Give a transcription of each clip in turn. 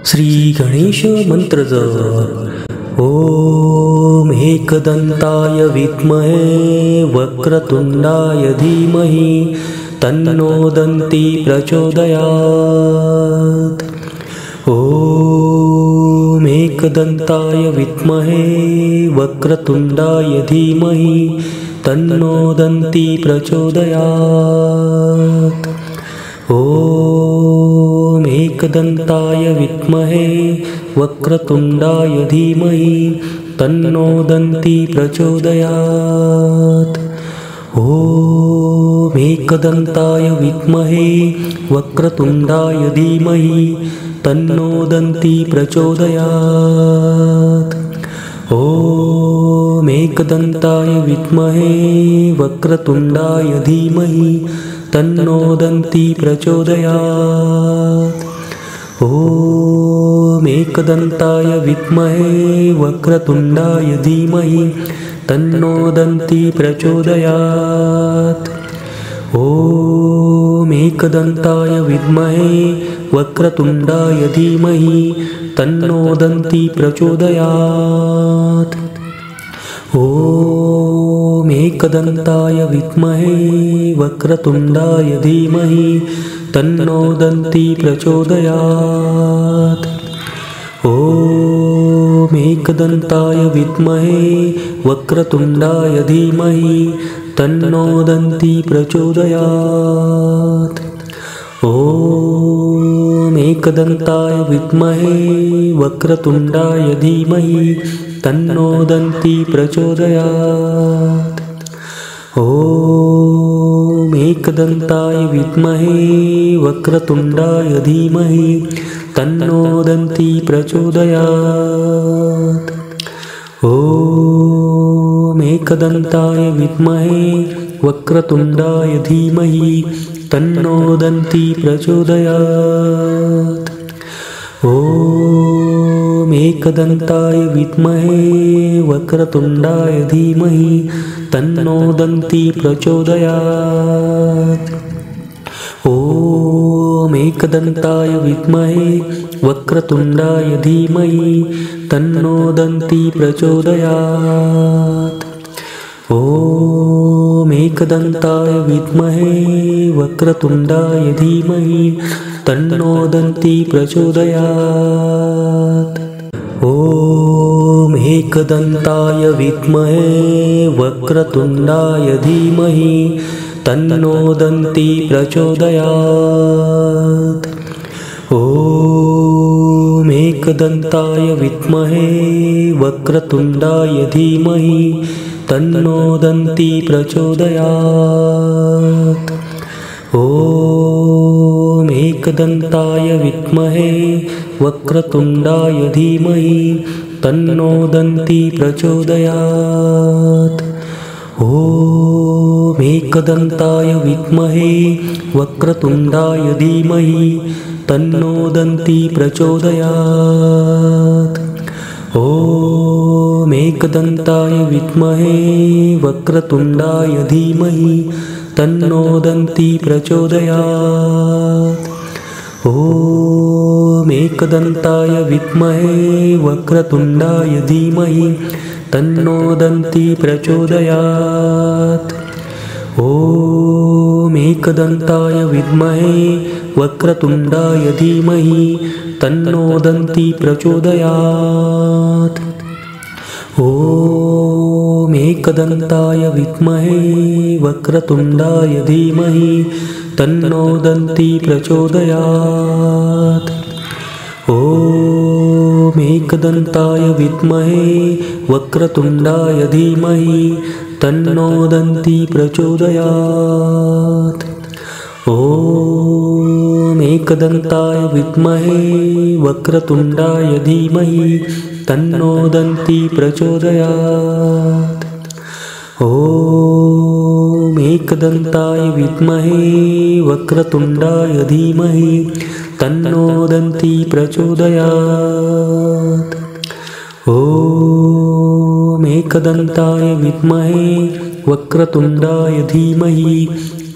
श्री गणेश मंत्र जप। ओम एकदंताय विद्महे वक्रतुंडाय धीमहि तन्नो दन्ती प्रचोदयात्। ओम एकदंताय विद्महे वक्रतुंडाय धीमहि तन्नो दन्ती प्रचोदयात्। ओम एकदंताय विद्महे वक्रतुंडाय धीमहि तन्नो दन्ती प्रचोदयात्। ओम एकदंताय विद्महे वक्रतुंडाय धीमहि तन्नो दन्ती प्रचोदयात्। ओम एकदंताय विद्महे वक्रतुंडाय धीमहि तन्नो दन्ती प्रचोदयात्। ओम एकदंताय विद्महे वक्रतुंडाय धीमहि तन्नो दन्ती प्रचोदयात्। ओम एकदंताय विद्महे वक्रतुंडाय धीमहि तन्नो दन्ती प्रचोदयात्। ओम एकदंताय विद्महे वक्रतुंडाय धीमहि तन्नो दन्ती प्रचोदयात्। ओम एकदंताय विद्महे वक्रतुंडाय धीमहि तन्नो दन्ती प्रचोदयात्। ओम एकदंताय विद्महे वक्रतुंडाय धीमहि तन्नो दन्ती प्रचोदयात्। ओम एकदंताय विद्महे वक्रतुंडाय धीमहि तन्नो दन्ती प्रचोदयात्। ओम एकदंताय विद्महे वक्रतुंडाय धीमहि तन्नो दन्ती प्रचोदयात्। ओम एकदंताय विद्महे वक्रतुंडाय धीमहि तन्नो दन्ती प्रचोदयात्। ओम एकदंताय विद्महे वक्रतुंडाय धीमहि तन्नो दन्ती प्रचोदयात्। ओम एकदंताय विद्महे वक्रतुंडाय धीमहि तन्नो दन्ती प्रचोदयात्। ओम एकदंताय विद्महे वक्रतुंडाय धीमहि तन्नो दन्ती प्रचोदयात्। ओम एकदंताय विद्महे वक्रतुंडाय धीमहि तन्नो दन्ती प्रचोदयात्। ओम एकदंताय विद्महे वक्रतुंडाय धीमहि तन्नो दन्ती प्रचोदयात्। ओम एकदंताय विद्महे वक्रतुंडाय धीमहि तन्नो दन्ती प्रचोदयात्। ओम एकदंताय विद्महे वक्रतुंडाय धीमहि तन्नो दन्ती प्रचोदयात्। ओम एकदंताय विद्महे वक्रतुंडाय धीमहि तन्नो दन्ती प्रचोदयात्। ओम एकदंताय विद्महे वक्रतुंडाय धीमहि तन्नो दन्ती प्रचोदयात्। ओम एकदंताय विद्महे वक्रतुंडाय धीमहि तन्नो दन्ती प्रचोदयात्। ओम एकदंताय विद्महे वक्रतुंडाय धीमहि तन्नो दन्ती प्रचोदयात्। ओम एकदंताय विद्महे वक्रतुंडाय धीमहि तन्नो दन्ती प्रचोदयात्। ओम एकदंताय विद्महे वक्रतुंडाय धीमहि तन्नो दन्ती प्रचोदयात्। ओम एकदंताय विद्महे वक्रतुंडाय धीमहि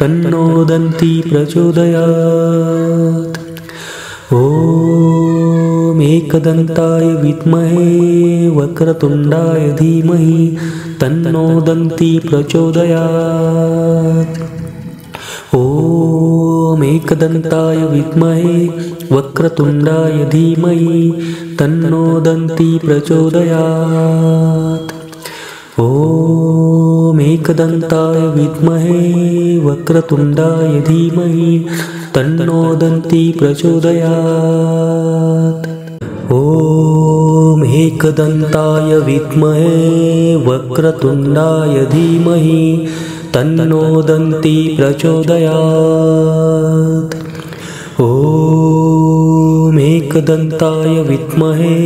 तन्नो दन्ती प्रचोदयात्। ओम एकदन्ताय विद्महे वक्रतुण्डाय धीमहि तन्नो दन्ती प्रचोदयात्। ॐ एकदन्ताय विद्महे वक्रतुण्डाय धीमहि तन्नो दन्ती प्रचोदयात्। ॐ एकदन्ताय विद्महे वक्रतुण्डाय धीमहि तन्नो दन्ती प्रचोदयात्। ॐ एकदन्ताय विद्महे वक्रतुण्डाय धीमहि तन्नो दन्ती प्रचोदयात्। ॐ एकदन्ताय विद्महे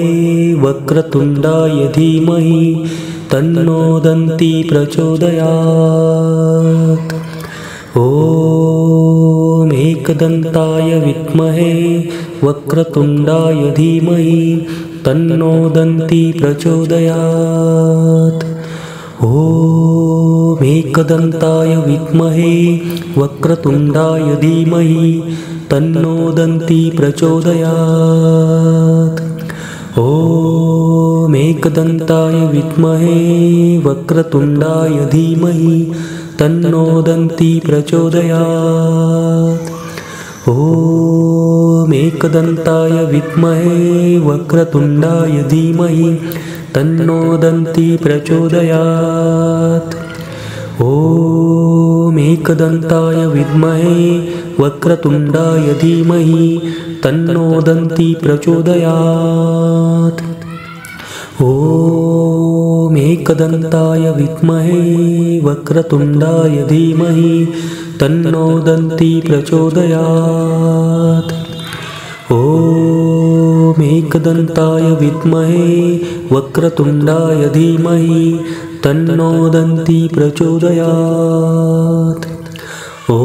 वक्रतुण्डाय धीमहि तन्नो दन्ती प्रचोदयात्। ॐ एकदन्ताय विद्महे वक्रतुण्डाय धीमहि तन्नो दन्ती प्रचोदयात्। ॐ एकदन्ताय विद्महे वक्रतुण्डाय धीमहि तन्नो दन्ती प्रचोदयात्। ॐ एकदन्ताय विद्महे वक्रतुण्डाय धीमहि तन्नो दन्ती प्रचोदयात्। ॐ एकदन्ताय विद्महे वक्रतुण्डाय धीमहि तन्नो दन्ती प्रचोदयात्। ॐ एकदन्ताय विद्महे वक्रतुण्डाय धीमहि तन्नो दन्ती प्रचोदयात्। ॐ एकदन्ताय विद्महे वक्रतुण्डाय धीमहि तन्नो दन्ती प्रचोदयात्। ॐ एकदन्ताय विद्महे वक्रतुण्डाय धीमहि तन्नो दन्ती प्रचोदयात्। ॐ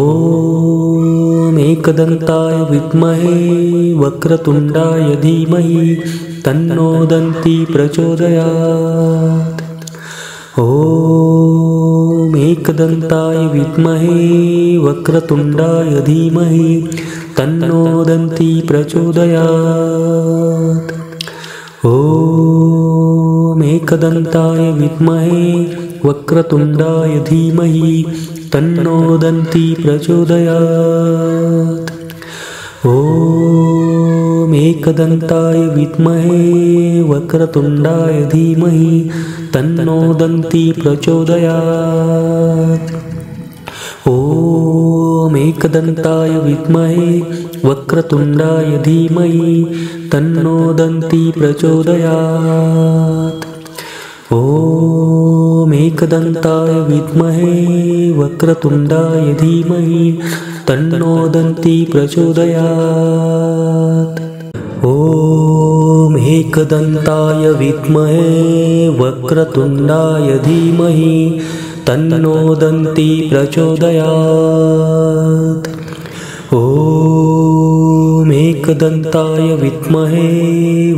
एकदन्ताय विद्महे वक्रतुण्डाय धीमहि तन्नो दन्ती प्रचोदयात्। ॐ एकदन्ताय विद्महे वक्रतुण्डाय धीमहि तन्नो दन्ती प्रचोदयात्। ॐ एकदन्ताय विद्महे वक्रतुण्डाय धीमहि तन्नो दन्ती प्रचोदयात्। ॐ एकदन्ताय विद्महे वक्रतुण्डाय धीमहि तन्नो दन्ती प्रचोदयात्। ॐ एकदन्ताय विद्महे वक्रतुण्डाय धीमहि तन्नो दन्ती प्रचोदयात्। ॐ एकदन्ताय विद्महे वक्रतुण्डाय धीमहि तन्नो दन्ती प्रचोदयात्। ॐ एकदन्ताय विद्महे वक्रतुण्डाय धीमहि तन्नो दन्ती प्रचोदयात्। ॐ एकदन्ताय विद्महे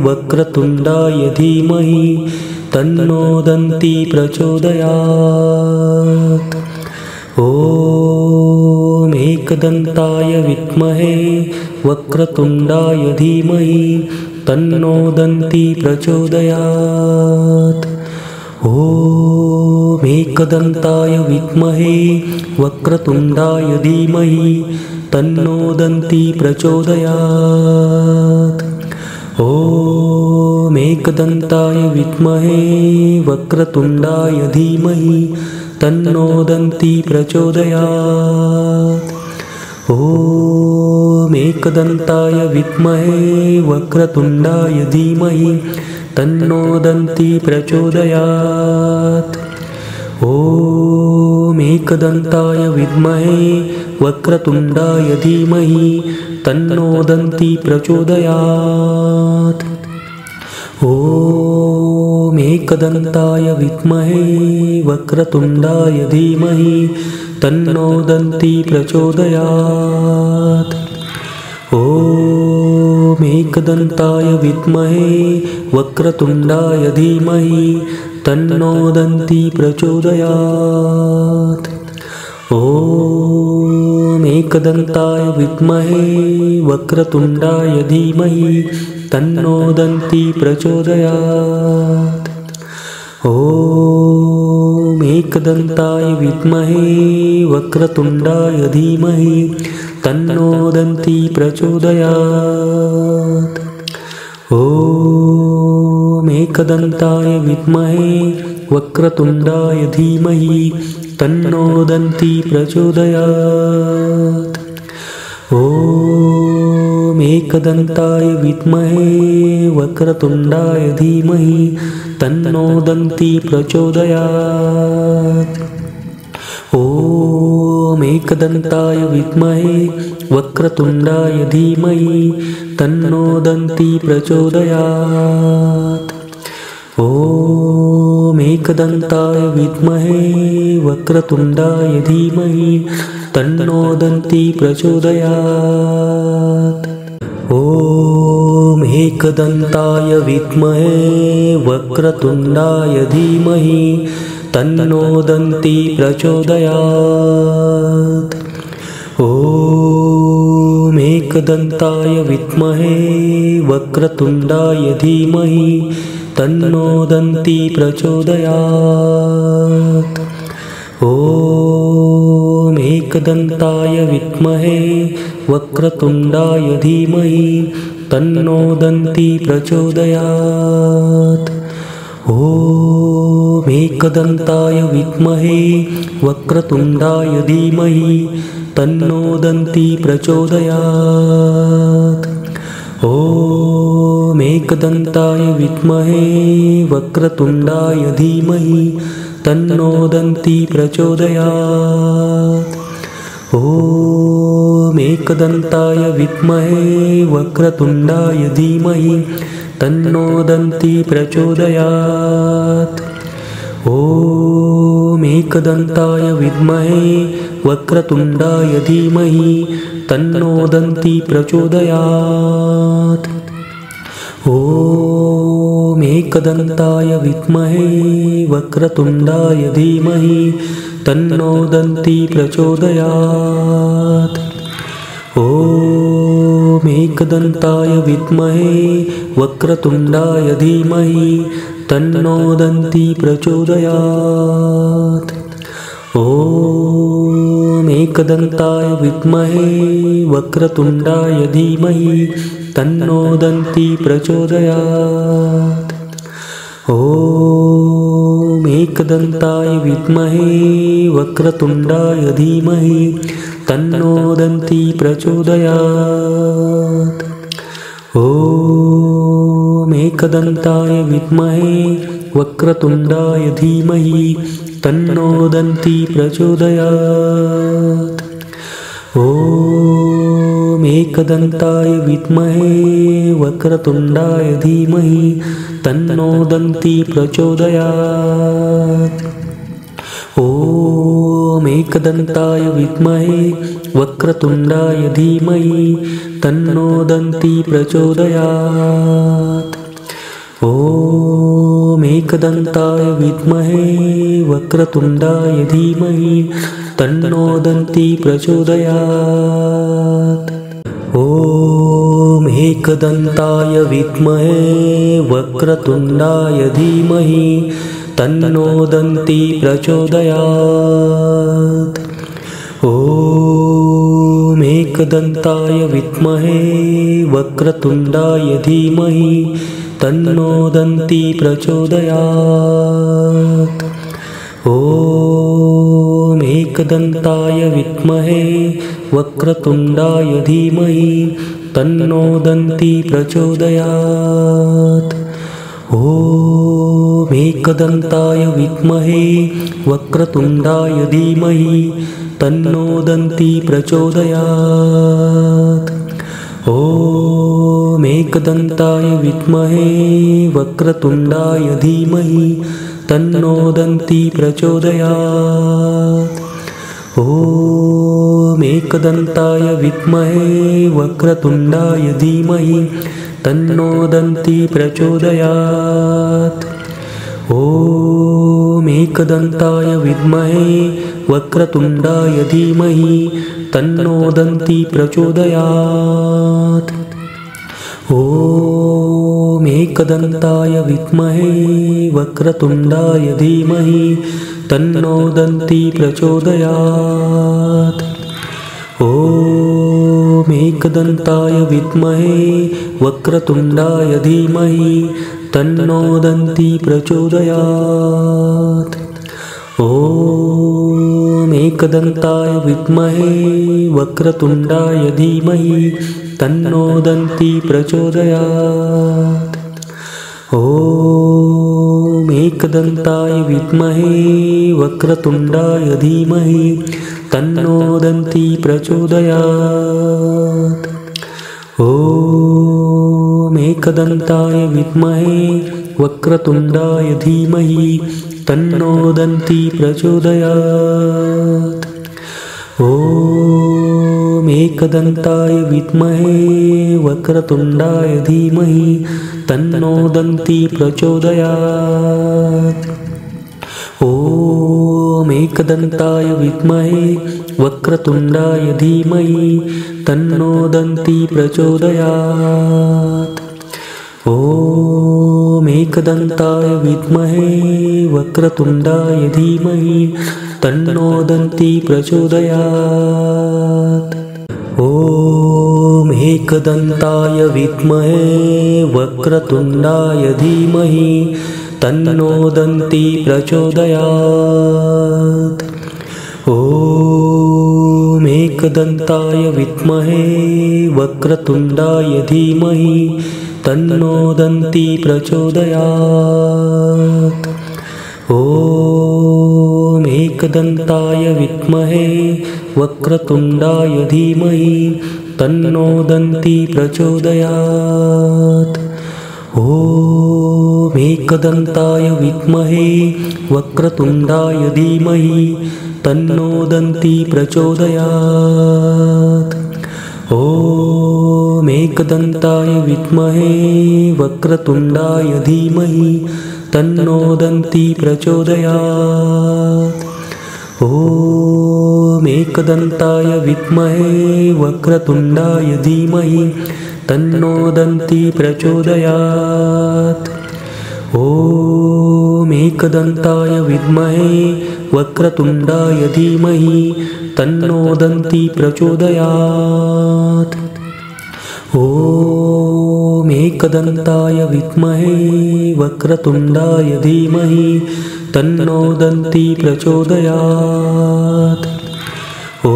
वक्रतुण्डाय धीमहि तन्नो दन्ती प्रचोदयात्। ॐ एकदन्ताय विद्महे वक्रतुण्डाय धीमहि तन्नो दन्ती प्रचोदयात्। ॐ एकदन्ताय विद्महे वक्रतुण्डाय धीमहि तन्नो दन्ती प्रचोदयात्। ॐ एकदन्ताय विद्महे वक्रतुण्डाय धीमहि तन्नो दन्ती प्रचोदयात्। ॐ एकदन्ताय विद्महे वक्रतुण्डाय धीमहि तन्नो दन्ती प्रचोदयात्। ॐ एकदन्ताय विद्महे वक्रतुण्डाय धीमहि तन्नो दन्ती प्रचोदयात्। ॐ एकदन्ताय विद्महे वक्रतुण्डाय धीमहि तन्नो दन्ती प्रचोदयात्। ॐ एकदन्ताय विद्महे वक्रतुण्डाय धीमहि तन्नो दन्ती प्रचोदयात्। ॐ एकदन्ताय विद्महे वक्रतुण्डाय धीमहि तन्नो दन्ती प्रचोदयात्। ॐ एकदन्ताय विद्महे वक्रतुण्डाय धीमहि तन्नो दन्ती प्रचोदयात्। ॐ एकदन्ताय विद्महे वक्रतुण्डाय धीमहि तन्नो दन्ती प्रचोदयात्। ॐ एकदन्ताय विद्महे वक्रतुण्डाय धीमहि तन्नो दन्ती प्रचोदयात्। ॐ एकदन्ताय विद्महे वक्रतुण्डाय धीमहि तन्नो दन्ती प्रचोदयात्। ॐ एकदन्ताय विद्महे वक्रतुण्डाय धीमहि तन्नो दन्ती प्रचोदयात्। ॐ एकदन्ताय विद्महे वक्रतुण्डाय धीमहि तन्नो दन्ती प्रचोदयात्। ॐ एकदन्ताय विद्महे वक्रतुण्डाय धीमहि तन्नो दन्ती प्रचोदयात्। ॐ एकदन्ताय विद्महे वक्रतुण्डाय धीमहि तन्नो दन्ती प्रचोदयात्। ॐ एकदन्ताय विद्महे वक्रतुण्डाय धीमहि तन्नो दन्ती प्रचोदयात्। ॐ एकदन्ताय विद्महे वक्रतुण्डाय धीमहि तन्नो दन्ती प्रचोदयात्। ॐ एकदन्ताय विद्महे वक्रतुण्डाय धीमहि तन्नो दन्ती प्रचोदयात्। ॐ एकदन्ताय विद्महे वक्रतुण्डाय धीमहि तन्नो दन्ती प्रचोदयात्। ॐ एकदन्ताय विद्महे वक्रतुण्डाय धीमहि तन्नो दन्ती प्रचोदयात्। ॐ एकदन्ताय विद्महे वक्रतुण्डाय धीमहि तन्नो दन्ती प्रचोदयात्। ॐ एकदन्ताय विद्महे वक्रतुण्डाय धीमहि तन्नो दन्ती प्रचोदयात्। ॐ एकदन्ताय विद्महे वक्रतुण्डाय धीमहि तन्नो दन्ती प्रचोदयात्। ॐ एकदन्ताय विद्महे वक्रतुण्डाय धीमहि तन्नो दन्ती प्रचोदयात्। ॐ एकदन्ताय विद्महे वक्रतुण्डाय धीमहि तन्नो दन्ती प्रचोदयात्। ॐ एकदन्ताय विद्महे वक्रतुण्डाय धीमहि तन्नो दन्ती प्रचोदयात्। ॐ एकदन्ताय विद्महे वक्रतुण्डाय धीमहि तन्नो दन्ती प्रचोदयात्। ॐ एकदन्ताय विद्महे वक्रतुण्डाय धीमहि तन्नो दन्ती प्रचोदयात्। ॐ एकदन्ताय विद्महे वक्रतुण्डाय धीमहि तन्नो दन्ती प्रचोदयात्। ॐ एकदन्ताय विद्महे वक्रतुण्डाय धीमहि तन्नो दन्ती प्रचोदयात्। ॐ एकदन्ताय विद्महे वक्रतुण्डाय धीमहि तन्नो दन्ती प्रचोदयात्। ॐ एकदन्ताय विद्महे वक्रतुण्डाय धीमहि तन्नो दन्ती प्रचोदयात्। ॐ एकदन्ताय विद्महे वक्रतुण्डाय धीमहि तन्नो दन्ती प्रचोदयात्। ॐ एकदन्ताय विद्महे वक्रतुण्डाय धीमहि तन्नो दन्ती प्रचोदयात्। ॐ ॐ एकदन्ताय विद्महे वक्रतुण्डाय धीमहि तन्नो दन्ती प्रचोदयात्। ॐ एकदन्ताय विद्महे वक्रतुण्डाय धीमहि तन्नो दन्ती प्रचोदयात्। ॐ एकदन्ताय विद्महे वक्रतुण्डाय धीमहि तन्नो दन्ती प्रचोदयात्। ॐ एकदन्ताय विद्महे वक्रतुण्डाय धीमहि तन्नो दन्ती प्रचोदयात्। ॐ एकदन्ताय विद्महे वक्रतुण्डाय धीमहि तन्नो दन्ती प्रचोदयात्। ॐ एकदन्ताय विद्महे वक्रतुण्डाय धीमहि तन्नो दन्ती प्रचोदयात्। ॐ एकदन्ताय विद्महे वक्रतुण्डाय धीमहि तन्नो दन्ती प्रचोदयात्। ॐ एकदन्ताय विद्महे वक्रतुण्डाय धीमहि तन्नो दन्ती प्रचोदयात्। ॐ एकदन्ताय विद्महे वक्रतुण्डाय धीमहि तन्नो दन्ती प्रचोदयात्। ॐ एकदन्ताय विद्महे वक्रतुण्डाय धीमहि तन्नो दन्ती प्रचोदयात्। ॐ एकदन्ताय विद्महे वक्रतुण्डाय धीमहि तन्नो दन्ती प्रचोदयात्। ॐ एकदन्ताय विद्महे वक्रतुण्डाय धीमहि तन्नो दन्ती प्रचोदयात्। ॐ एकदन्ताय विद्महे वक्रतुण्डाय धीमहि तन्नो दन्ती प्रचोदयात्। ॐ एकदन्ताय विद्महे वक्रतुण्डाय धीमहि तन्नो दन्ती प्रचोदयात्। ॐ एकदन्ताय विद्महे वक्रतुण्डाय धीमहि तन्नो दन्ती प्रचोदयात्। ॐ एकदन्ताय विद्महे वक्रतुण्डाय धीमहि तन्नो दन्ती प्रचोदयात्। ॐ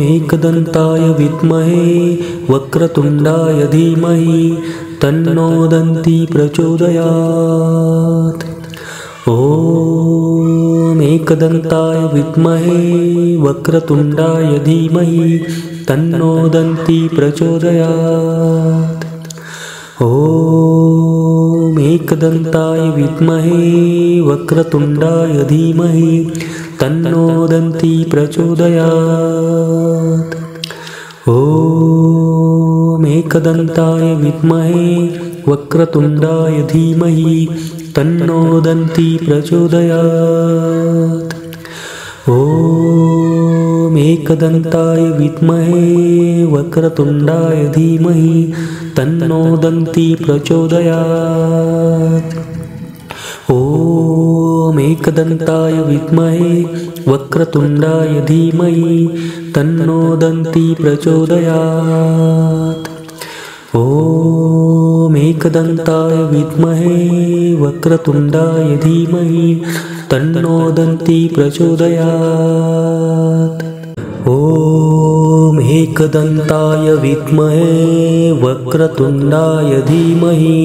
एकदन्ताय विद्महे वक्रतुण्डाय धीमहि तन्नो दन्ती प्रचोदयात्। ॐ एकदन्ताय विद्महे वक्रतुण्डाय धीमहि तन्नो दन्ती प्रचोदयात्। ॐ एकदन्ताय विद्महे वक्रतुण्डाय धीमहि तन्नो दन्ती प्रचोदयात्। ॐ एकदन्ताय विद्महे वक्रतुण्डाय धीमहि तन्नो दन्ती प्रचोदयात्। ॐ एकदन्ताय विद्महे वक्रतुण्डाय धीमहि तन्नो दन्ती प्रचोदयात्। ॐ एकदन्ताय विद्महे वक्रतुण्डाय धीमहि तन्नो दन्ती प्रचोदयात्। ॐ एकदन्ताय विद्महे वक्रतुण्डाय धीमहि तन्नो दन्ती प्रचोदयात्। ॐ एकदन्ताय विद्महे वक्रतुण्डाय धीमहि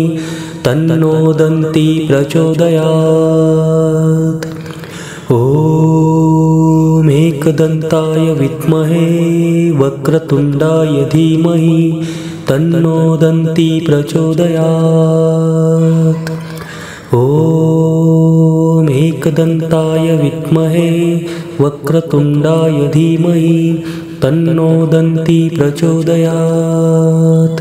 तन्नो दन्ती प्रचोदयात्। ॐ एकदन्ताय विद्महे वक्रतुण्डाय धीमहि तन्नो दन्ती प्रचोदयात्। ॐ एकदन्ताय विद्महे वक्रतुण्डाय धीमहि तन्नो दन्ती प्रचोदयात्।